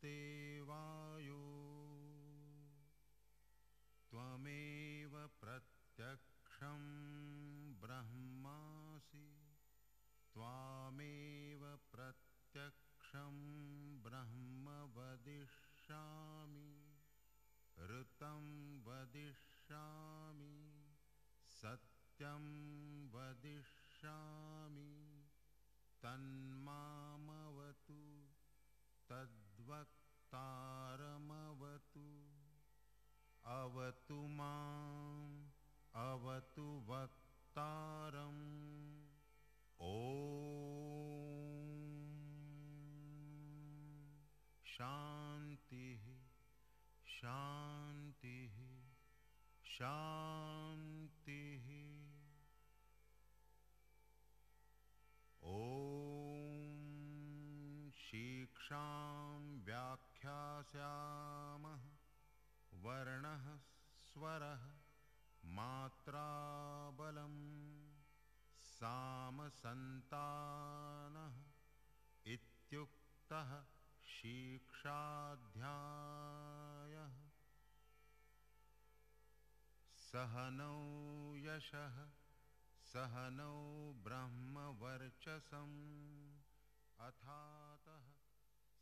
वायो त्वमेव प्रत्यक्षं ब्रह्मासि त्वामेव प्रत्यक्षं ब्रह्म वदिष्यामि ऋतं वदिष्यामि सत्यं वदिष्यामि तन्मामवतु तद्वक्तारमवतु अवतु माम् अवतु वक्तारम् ॐ शान्तिः शान्तिः शान्तिः ॐ शिक्षां व्याख्यास्यामः वर्णः स्वरः मात्राबलं सामसन्तानः इत्युक्तः शिक्षाध्यायः सहनौ यशः सहनौ ब्रह्मवर्चसं अथातः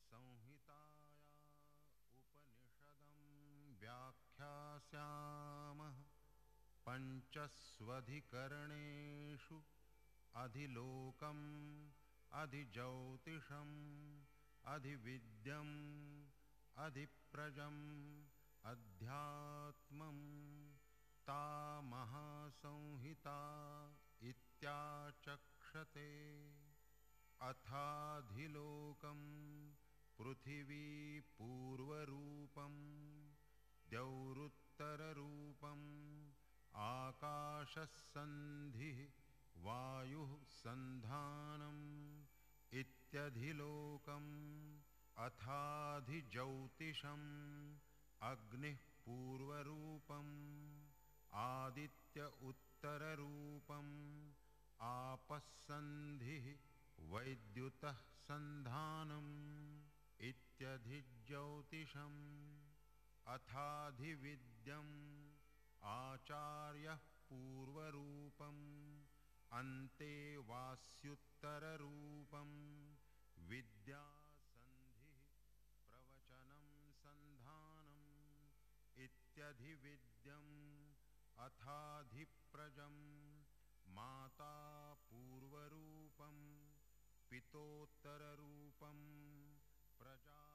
संहिताया उपनिषदं व्याख्यास्यामः पञ्चस्वधिकरणेषु अधिलोकम् अधिज्योतिषम् अधिविद्यम् अधिप्रजम् अध्यात्मम् ता महासंहिता इत्याचक्षते अथाधिलोकम् पृथिवी पूर्वरूपम् द्यौरुत्तररूपम् आकाशस्सन्धिः वायुः सन्धानम् इत्यधिलोकम् अथाधिज्योतिषम् अग्निः पूर्वरूपम् आदित्य उत्तररूपम् आपस्सन्धिः वैद्युतः सन्धानम् इत्यधिज्योतिषम् अथाधिविद्यम् आचार्यः पूर्वरूपम् अन्ते वास्युत्तररूपम् विद्यासन्धिः प्रवचनं सन्धानम् इत्यधिविद्यम् अथाधिप्रजम् माता पूर्वरूपम् पितोत्तररूपम् प्रजासन्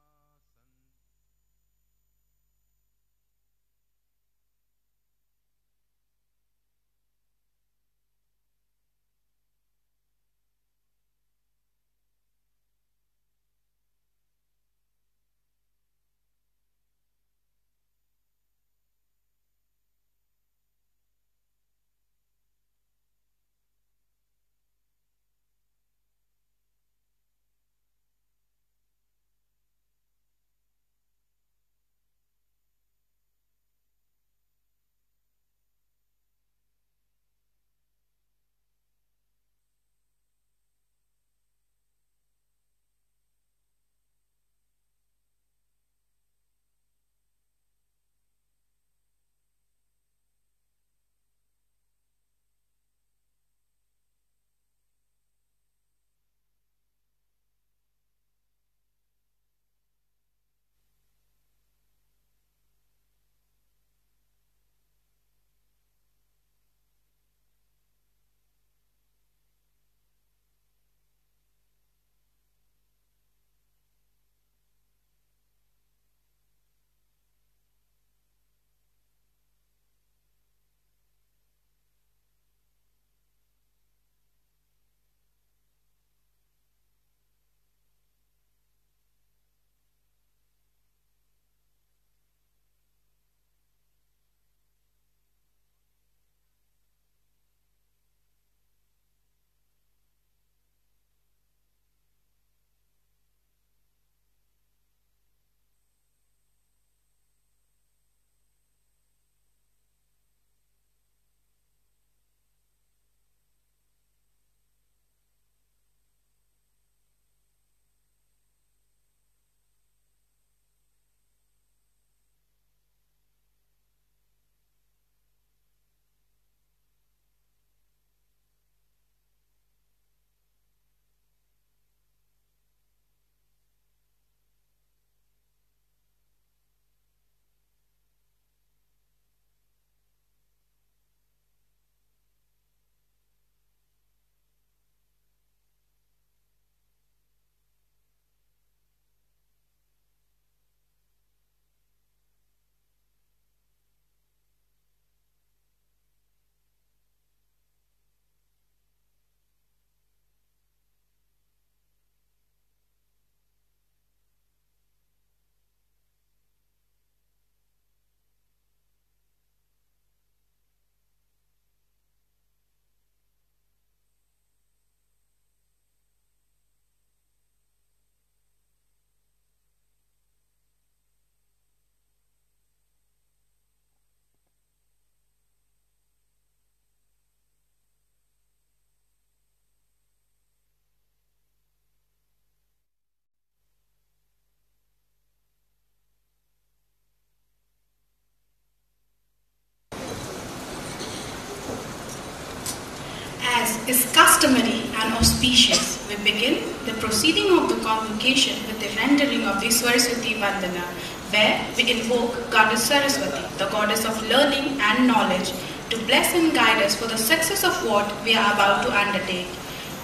As is customary and auspicious, we begin the proceeding of the convocation with the rendering of the Saraswati Vandana, where we invoke Goddess Saraswati, the goddess of learning and knowledge, to bless and guide us for the success of what we are about to undertake.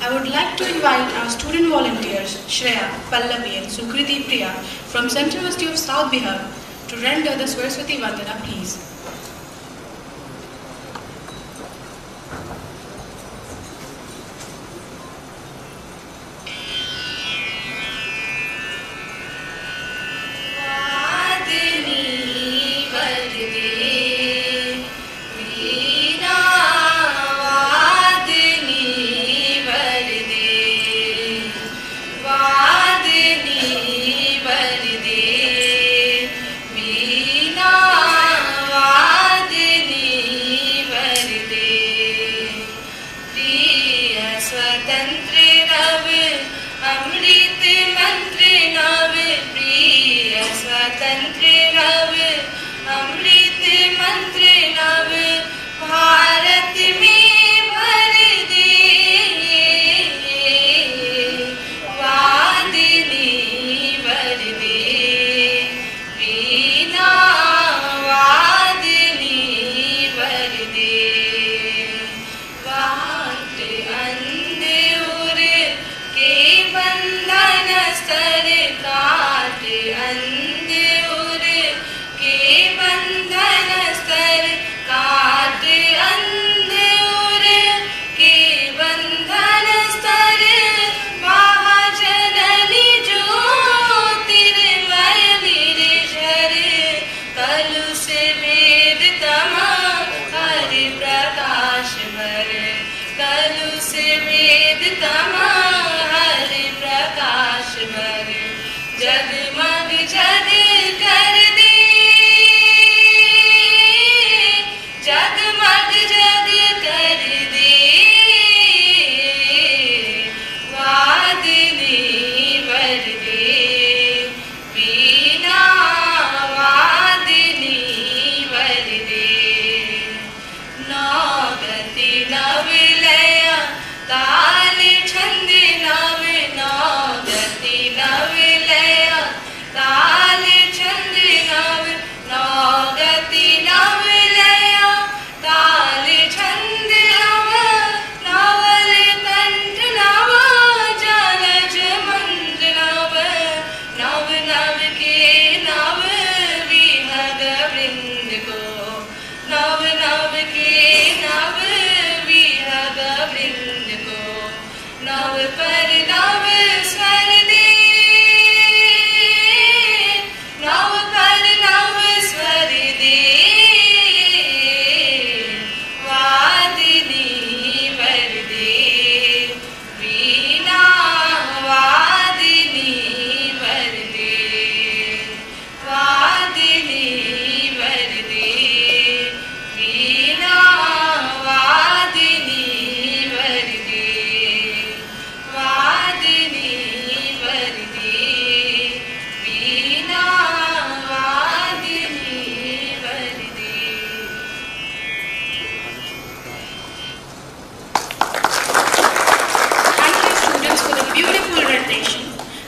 I would like to invite our student volunteers, Shreya, Pallavi and Sukriti Priya from Central University of South Bihar to render the Saraswati Vandana, please.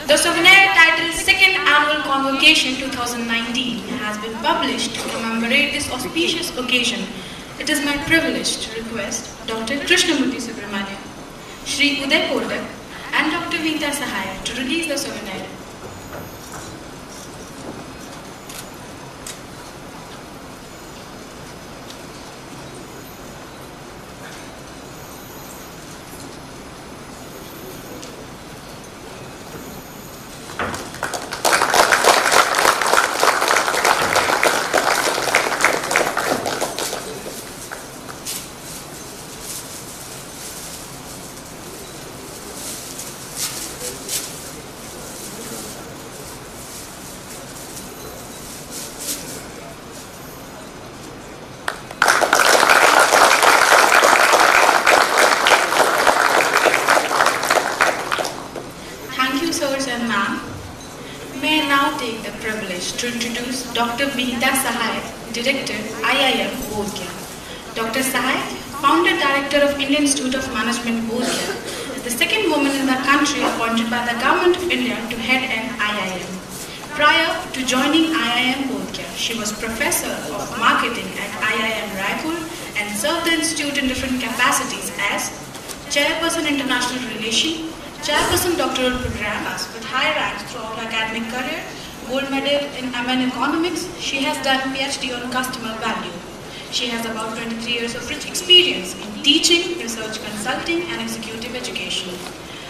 The souvenir titled Second Annual Convocation 2019 has been published to commemorate this auspicious occasion. It is my privilege to request Dr. Krishnamurti Subramanian, Shri Uday Kordak and Dr. Veeta Sahaya to release the souvenir. May I now take the privilege to introduce Dr. Veeta Sahaya, Director, IIM, Bodhgaya. Dr. Sahaya founder director of Indian Institute of Management, Bodhgaya, is the second woman in the country appointed by the Government of India to head an IIM. Prior to joining IIM Bodhgaya, she was professor of marketing at IIM Raipur and served the institute in different capacities as Chairperson International Relations, Chairperson Doctoral Programs with high ranks throughout her academic career, gold medal in MN Economics. She has done PhD on customer value. She has about 23 years of rich experience in teaching, research consulting and executive education.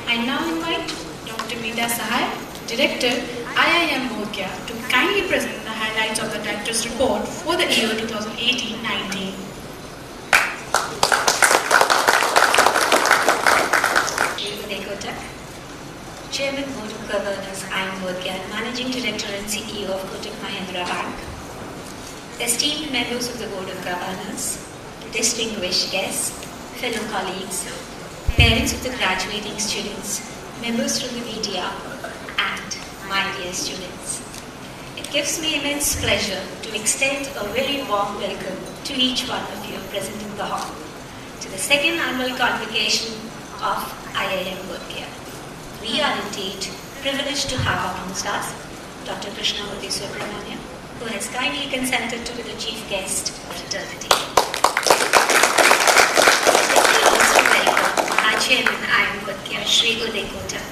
I now invite Dr. Meeta Sahai, Director, IIM Bodhgaya, to kindly present the highlights of the Director's report for the year 2018-19. Chairman Board of Governors, IIM Bodhgaya, Managing Director and CEO of Kotak Mahindra Bank, esteemed members of the Board of Governors, distinguished guests, fellow colleagues, parents of the graduating students, members from the media, and my dear students. It gives me immense pleasure to extend a very warm welcome to each one of you present in the hall to the second annual convocation of IIM Bodhgaya. We are indeed privileged to have amongst us Dr. Krishnamurthy Subramanian, who has kindly consented to be the chief guest of fraternity. Let me also welcome our chairman, IIM Bodhgaya, Shri Uday Kotak,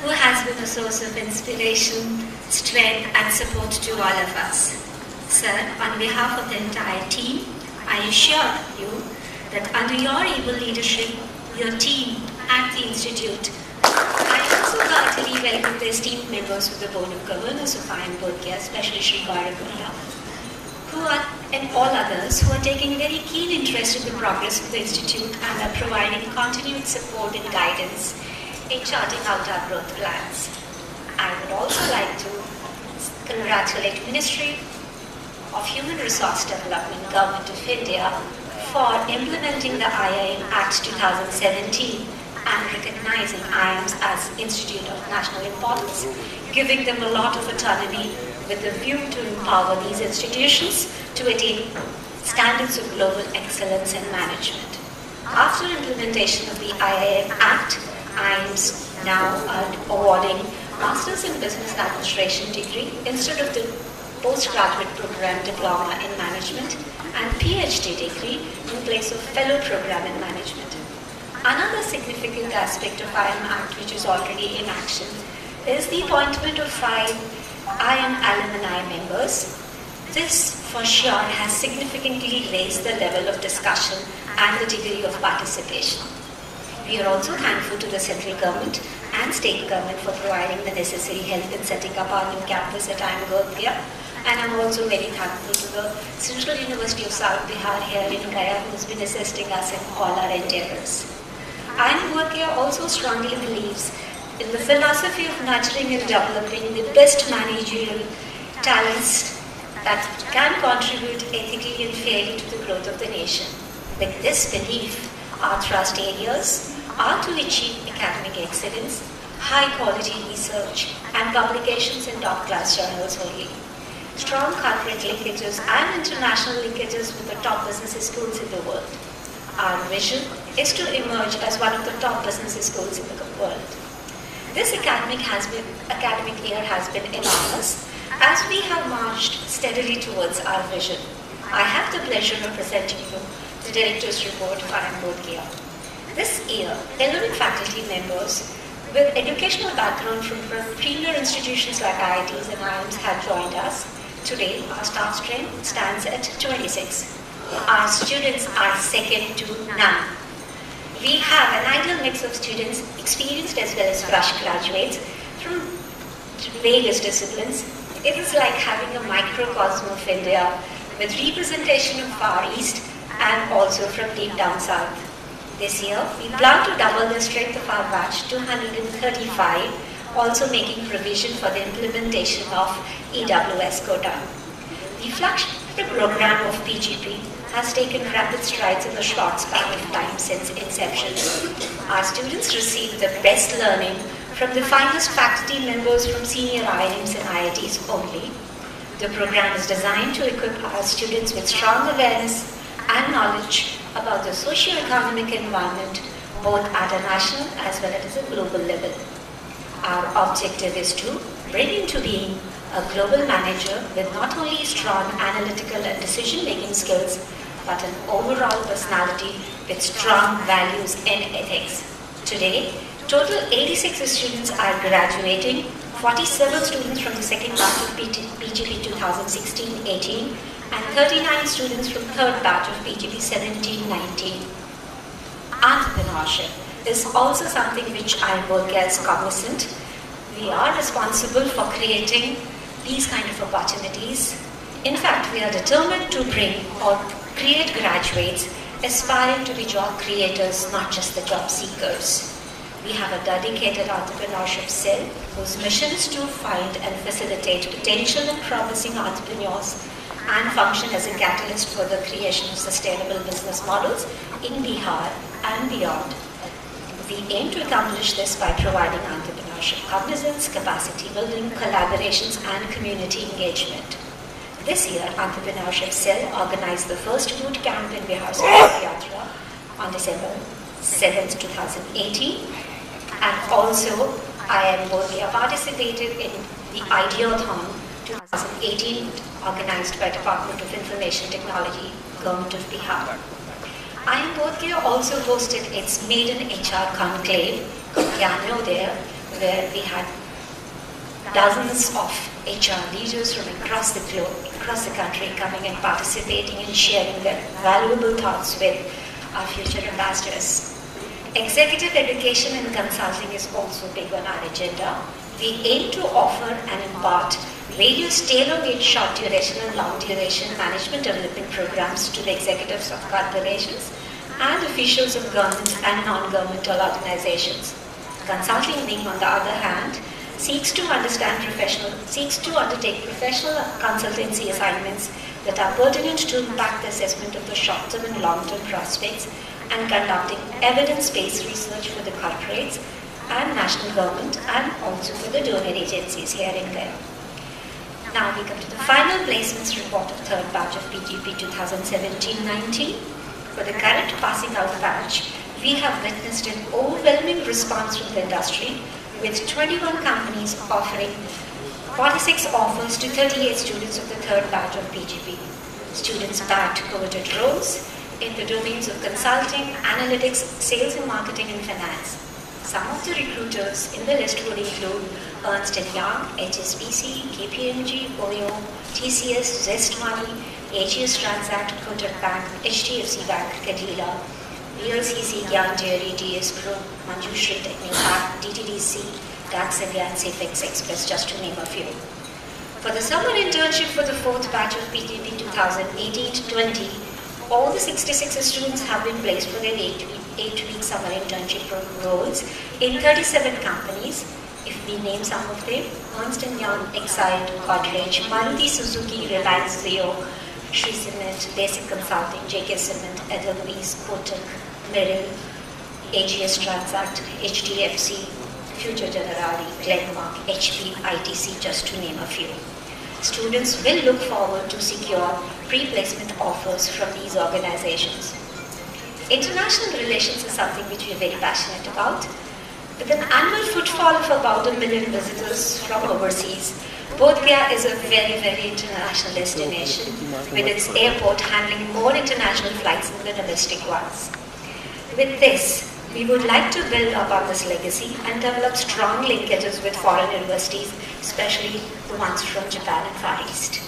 who has been a source of inspiration, strength and support to all of us. Sir, on behalf of the entire team, I assure you that under your able leadership, your team at the Institute, I also heartily welcome the esteemed members of the Board of Governors of IIM Bodhgaya, especially Shri Gaurav, and all others who are taking very keen interest in the progress of the Institute and are providing continued support and guidance in charting out our growth plans. I would also like to congratulate Ministry of Human Resource Development, Government of India, for implementing the IIM Act 2017 and recognizing IIMs as Institute of National Importance, giving them a lot of autonomy with a view to empower these institutions to attain standards of global excellence in management. After implementation of the IIM Act, IIMs now are awarding Masters in Business Administration degree instead of the postgraduate program Diploma in Management and PhD degree in place of Fellow Program in Management. Another significant aspect of IIM Act, which is already in action, is the appointment of 5 IIM alumni members. This, for sure, has significantly raised the level of discussion and the degree of participation. We are also thankful to the central government and state government for providing the necessary help in setting up our new campus at IIM Bodhgaya. And I'm also very thankful to the Central University of South Bihar here in Gaya, who has been assisting us in all our endeavors. IIM Bodhgaya also strongly believes in the philosophy of nurturing and developing the best managerial talents that can contribute ethically and fairly to the growth of the nation. With this belief, our thrust areas are to achieve academic excellence, high-quality research, and publications in top-class journals only. Strong corporate linkages and international linkages with the top business schools in the world. Our vision is to emerge as one of the top business schools in the world. This academic year has been enormous as we have marched steadily towards our vision. I have the pleasure of presenting you the Director's Report for IIM Bodhgaya. This year, 11 faculty members with educational background from premier institutions like IITs and IIMs have joined us. Today, our staff strength stands at 26. Our students are second to none. We have an ideal mix of students, experienced as well as fresh graduates from various disciplines. It is like having a microcosm of India with representation of Far East and also from deep down south. This year, we plan to double the strength of our batch, 235, also making provision for the implementation of EWS quota. The flagship program of PGP has taken rapid strides in the short span of time since inception. Our students receive the best learning from the finest faculty members from senior IIMs and IITs only. The program is designed to equip our students with strong awareness and knowledge about the socio-economic environment both at a national as well as a global level. Our objective is to bring into being a global manager with not only strong analytical and decision-making skills, but an overall personality with strong values and ethics. Today, total 86 students are graduating, 47 students from the second batch of PGP 2016-18 and 39 students from third batch of PGP 17-19. Entrepreneurship is also something which IMBORGIA is cognizant. We are responsible for creating these kind of opportunities. In fact, we are determined to bring or create graduates aspiring to be job creators, not just the job seekers. We have a dedicated entrepreneurship cell whose mission is to find and facilitate potential and promising entrepreneurs and function as a catalyst for the creation of sustainable business models in Bihar and beyond. We aim to accomplish this by providing entrepreneurship cognizance, capacity building, collaborations, and community engagement. This year, Entrepreneurship Cell organized the first boot camp in Bihar Yatra on December 7th, 2018. And also, IMBORGIA participated in the Ideathon 2018 organized by Department of Information Technology, Government of Bihar. IMBORGIA also hosted its maiden HR conclave, Cameo there, where we had dozens of HR leaders from across the globe, across the country coming and participating and sharing their valuable thoughts with our future ambassadors. Executive education and consulting is also big on our agenda. We aim to offer and impart various tailor-made short duration and long duration management development programs to the executives of corporations and officials of government and non-governmental organizations. Consulting wing, on the other hand, seeks to undertake professional consultancy assignments that are pertinent to impact the assessment of the short-term and long-term prospects and conducting evidence-based research for the corporates and national government and also for the donor agencies here and there. Now we come to the final placements report of third batch of PGP 2017-19. For the current passing out batch, we have witnessed an overwhelming response from the industry, with 21 companies offering 46 offers to 38 students of the third batch of PGP. Students bagged coveted roles in the domains of consulting, analytics, sales and marketing, and finance. Some of the recruiters in the list would include Ernst & Young, HSBC, KPMG, OYO, TCS, Zest Money, AGS Transact, Kotak Bank, HDFC Bank, Cadila, VLCC, Gyan Dairy, DS Pro, Manjushri Technopark, DTDC, Dax India, and Safex Express, just to name a few. For the summer internship for the fourth batch of PGP 2018-20, all the 66 students have been placed for their 8-week summer internship roles in 37 companies. If we name some of them: Ernst & Young, Exide, Godrej, Maruti Suzuki, Reliance Jio, Shree Cement, Basic Consulting, JK Cement, Edelweiss, Kotak, Merrill, AGS Transact, HDFC, Future Generali, Glenmark, HP, ITC, just to name a few. Students will look forward to secure pre-placement offers from these organizations. International relations is something which we are very passionate about. With an annual footfall of about 1 million visitors from overseas, Bodh Gaya is a very, very international destination, with its airport handling more international flights than the domestic ones. With this, we would like to build upon this legacy and develop strong linkages with foreign universities, especially the ones from Japan and Far East.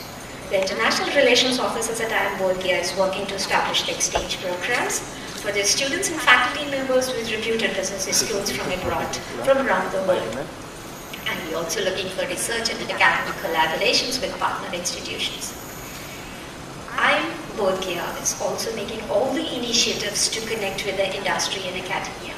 The International Relations Office at IMBORGIA is working to establish exchange programs for their students and faculty members with reputed business schools from abroad, from around the world. And we're also looking for research and academic collaborations with partner institutions. IMBORGIA is also making all the initiatives to connect with the industry and academia.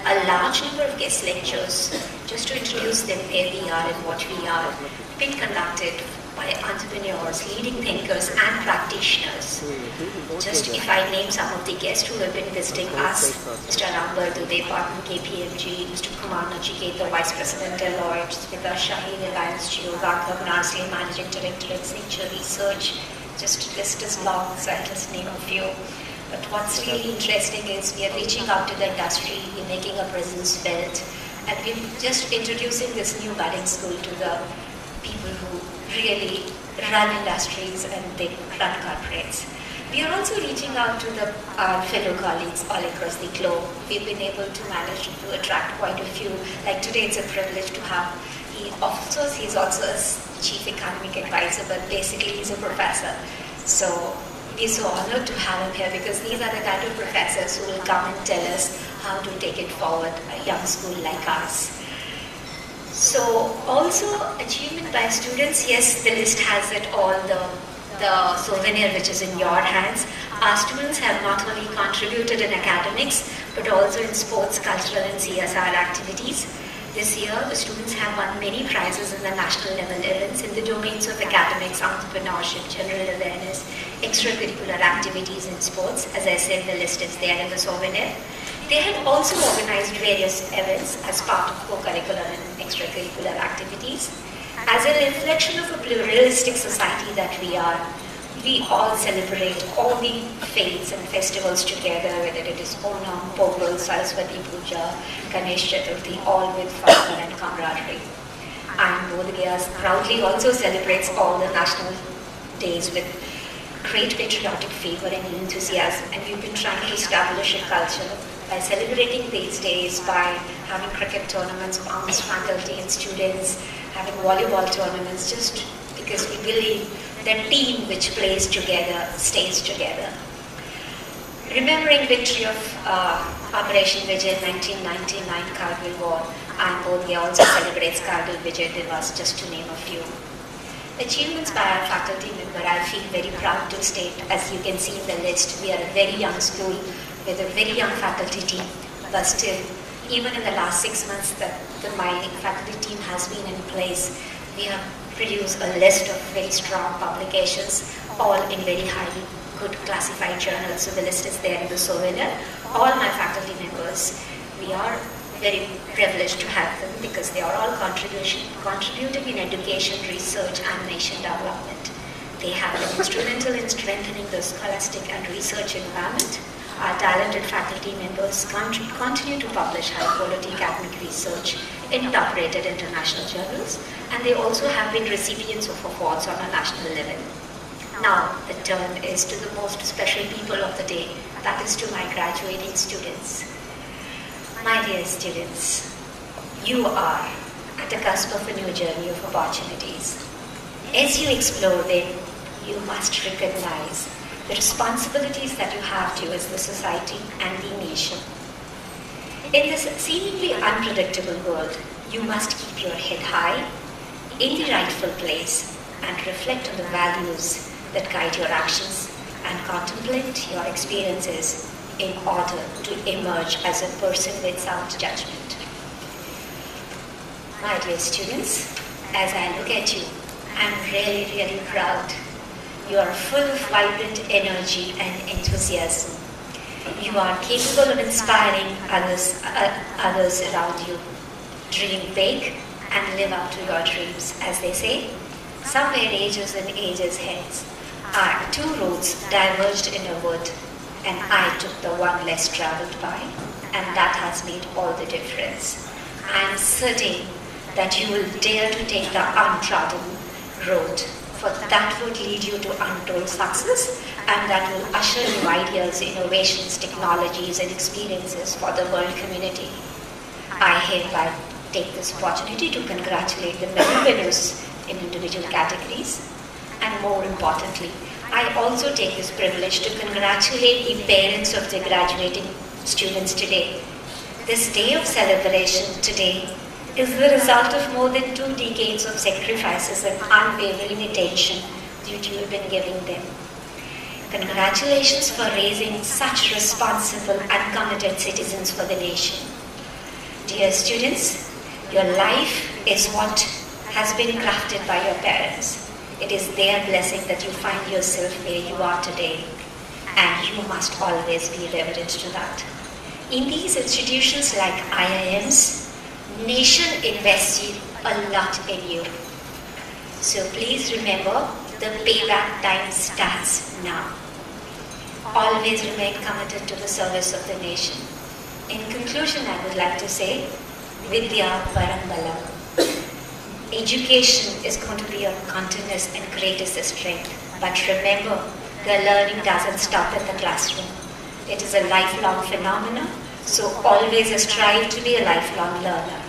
A large number of guest lectures, just to introduce them where we are and what we are, been conducted by entrepreneurs, leading thinkers, and practitioners. Just if I name some of the guests who have been visiting us: Mr. Rambar Dubey, partner KPMG, Mr. Kumar Nachiketa, Vice President Deloitte, Smita Shahi, Reliance Jio, Raghav Nasli, Managing Director, Accenture Research. Just list is long, so I'll just name a few. But what's really interesting is we are reaching out to the industry, we're making a presence felt, and we're just introducing this new budding school to the people who really run industries and they run corporates. We are also reaching out to our fellow colleagues all across the globe. We've been able to manage to attract quite a few. Like today, it's a privilege to have. He's also a chief economic advisor, but basically he's a professor. So we're so honored to have him here because these are the kind of professors who will come and tell us how to take it forward, a young school like us. So also achievement by students, yes, the list has it all, the souvenir which is in your hands. Our students have not only contributed in academics, but also in sports, cultural and CSR activities. This year, the students have won many prizes in the national level events in the domains of academics, entrepreneurship, general awareness, extracurricular activities in sports. As I said, the list is there in the souvenir. They have also organized various events as part of co-curricular and extracurricular activities. As a reflection of a pluralistic society that we are, we all celebrate all the faiths and festivals together, whether it is Onam, Pongal, Saraswati Puja, Ganesh Chaturthi, all with fun and camaraderie. And Bodh Gaya proudly also celebrates all the national days with great patriotic fervor and enthusiasm, and we've been trying to establish a culture by celebrating these days, by having cricket tournaments amongst faculty and students, having volleyball tournaments, just because we believe the team which plays together stays together. Remembering victory of Operation Vijay 1999 Kargil War, and Bodh Gaya also celebrates Kargil Vijay Divas, just to name a few. Achievements by our faculty member, I feel very proud to state, as you can see in the list, we are a very young school with a very young faculty team, but still, even in the last 6 months that my faculty team has been in place, we have produced a list of very strong publications, all in very highly good classified journals. So the list is there in the souvenir. All my faculty members, we are very privileged to have them because they are all contributing in education, research, and nation development. They have been instrumental in strengthening the scholastic and research environment. Our talented faculty members continue to publish high-quality academic research in top-rated international journals, and they also have been recipients of awards on a national level. Now, the turn is to the most special people of the day, that is to my graduating students. My dear students, you are at the cusp of a new journey of opportunities. As you explore them, you must recognize the responsibilities that you have towards the society and the nation. In this seemingly unpredictable world, you must keep your head high, in the rightful place, and reflect on the values that guide your actions and contemplate your experiences in order to emerge as a person without judgment. My dear students, as I look at you, I'm really, really proud. You are full of vibrant energy and enthusiasm. You are capable of inspiring others around you. Dream big and live up to your dreams. As they say, somewhere ages and ages hence, our two roads diverged in a wood, and I took the one less traveled by, and that has made all the difference. I am certain that you will dare to take the untrodden road, for that would lead you to untold success, and that will usher new ideas, innovations, technologies, and experiences for the world community. I hereby take this opportunity to congratulate the many winners in individual categories, and more importantly, I also take this privilege to congratulate the parents of the graduating students today. This day of celebration today is the result of more than 2 decades of sacrifices and unwavering attention that you have been giving them. Congratulations for raising such responsible and committed citizens for the nation. Dear students, your life is what has been crafted by your parents. It is their blessing that you find yourself where you are today, and you must always be reverent to that. In these institutions like IIMs, nation invested a lot in you. So please remember, the payback time starts now. always remain committed to the service of the nation. In conclusion, I would like to say, Vidya Parambalam. Education is going to be your continuous and greatest strength. But remember, the learning doesn't stop in the classroom. It is a lifelong phenomenon, so always strive to be a lifelong learner.